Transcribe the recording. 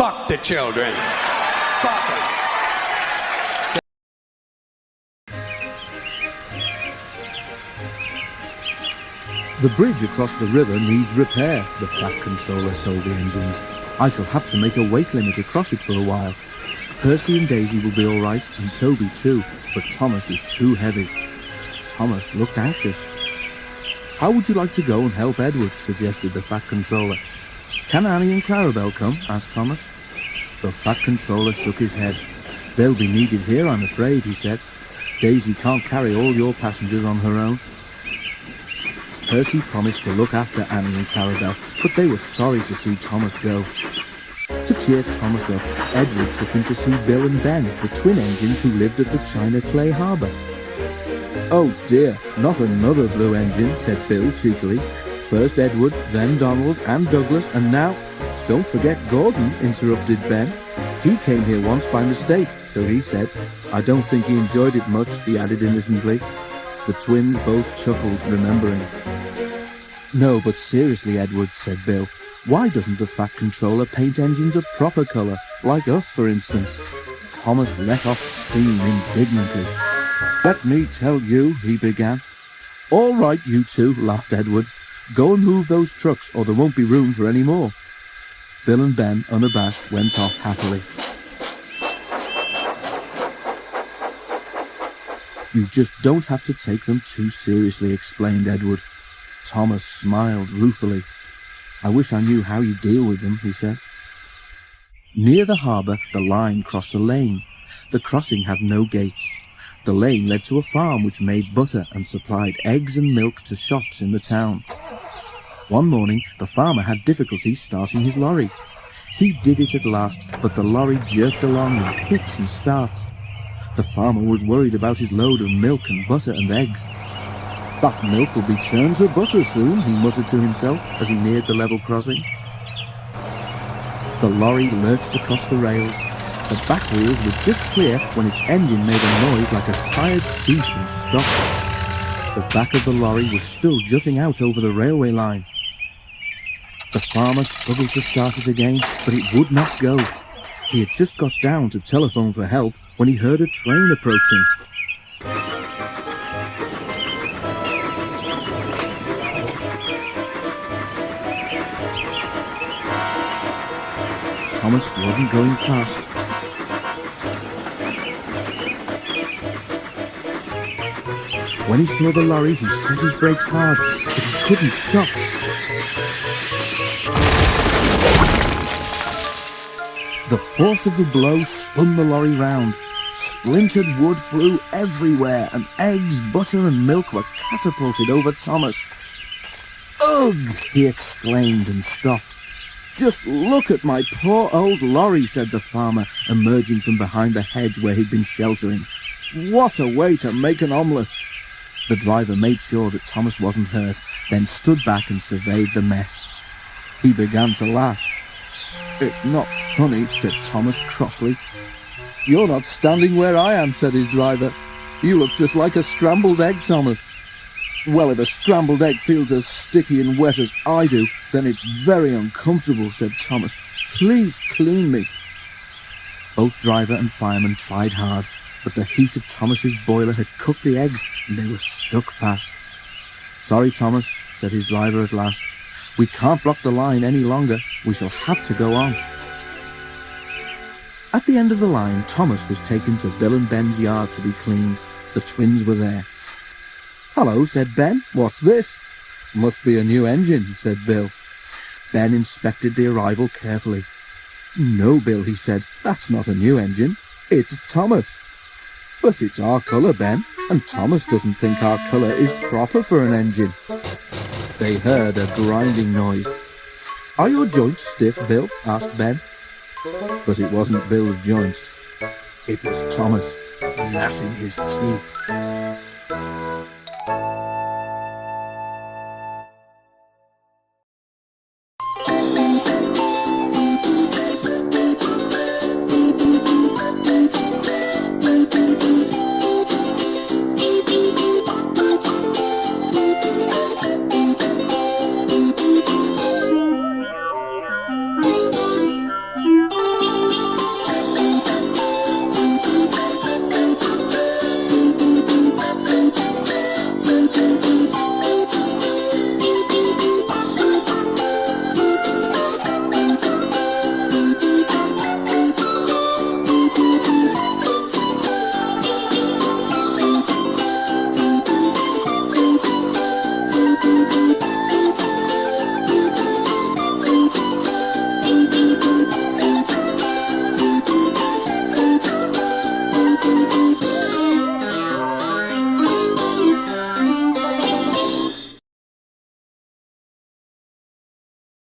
Fuck the children. Fuck them. The bridge across the river needs repair, the Fat Controller told the engines. I shall have to make a weight limit across it for a while. Percy and Daisy will be all right, and Toby too, but Thomas is too heavy. Thomas looked anxious. How would you like to go and help Edward? Suggested the Fat Controller. Can Annie and Clarabelle come? Asked Thomas. The Fat Controller shook his head. They'll be needed here, I'm afraid, he said. Daisy can't carry all your passengers on her own. Percy promised to look after Annie and Clarabelle, but they were sorry to see Thomas go. To cheer Thomas up, Edward took him to see Bill and Ben, the twin engines who lived at the China Clay Harbour. Oh dear, not another blue engine, said Bill cheekily. First Edward, then Donald and Douglas, and now... Don't forget Gordon, interrupted Ben. He came here once by mistake, so he said. I don't think he enjoyed it much, he added innocently. The twins both chuckled, remembering. No, but seriously, Edward, said Bill. Why doesn't the Fat Controller paint engines a proper colour, like us, for instance? Thomas let off steam indignantly. Let me tell you, he began. All right, you two, laughed Edward. Go and move those trucks, or there won't be room for any more. Bill and Ben, unabashed, went off happily. You just don't have to take them too seriously, explained Edward. Thomas smiled ruefully. I wish I knew how you deal with them, he said. Near the harbour, the line crossed a lane. The crossing had no gates. The lane led to a farm which made butter and supplied eggs and milk to shops in the town. One morning, the farmer had difficulty starting his lorry. He did it at last, but the lorry jerked along in fits and starts. The farmer was worried about his load of milk and butter and eggs. That milk will be churned to butter soon, he muttered to himself as he neared the level crossing. The lorry lurched across the rails. The back wheels were just clear when its engine made a noise like a tired sheep and stopped. The back of the lorry was still jutting out over the railway line. The farmer struggled to start it again, but it would not go. He had just got down to telephone for help when he heard a train approaching. Thomas wasn't going fast. When he saw the lorry, he set his brakes hard, but he couldn't stop. The force of the blow spun the lorry round. Splintered wood flew everywhere, and eggs, butter and milk were catapulted over Thomas. Ugh! He exclaimed and stopped. Just look at my poor old lorry, said the farmer, emerging from behind the hedge where he'd been sheltering. What a way to make an omelette! The driver made sure that Thomas wasn't hurt, then stood back and surveyed the mess. He began to laugh. It's not funny, said Thomas crossly. You're not standing where I am, said his driver. You look just like a scrambled egg, Thomas. Well, if a scrambled egg feels as sticky and wet as I do, then it's very uncomfortable, said Thomas. Please clean me. Both driver and fireman tried hard, but the heat of Thomas's boiler had cooked the eggs and they were stuck fast. Sorry, Thomas, said his driver at last. We can't block the line any longer. We shall have to go on. At the end of the line, Thomas was taken to Bill and Ben's yard to be cleaned. The twins were there. Hello, said Ben. What's this? Must be a new engine, said Bill. Ben inspected the arrival carefully. No, Bill, he said. That's not a new engine. It's Thomas. But it's our colour, Ben, and Thomas doesn't think our colour is proper for an engine. They heard a grinding noise. Are your joints stiff, Bill? Asked Ben. But it wasn't Bill's joints. It was Thomas, gnashing his teeth.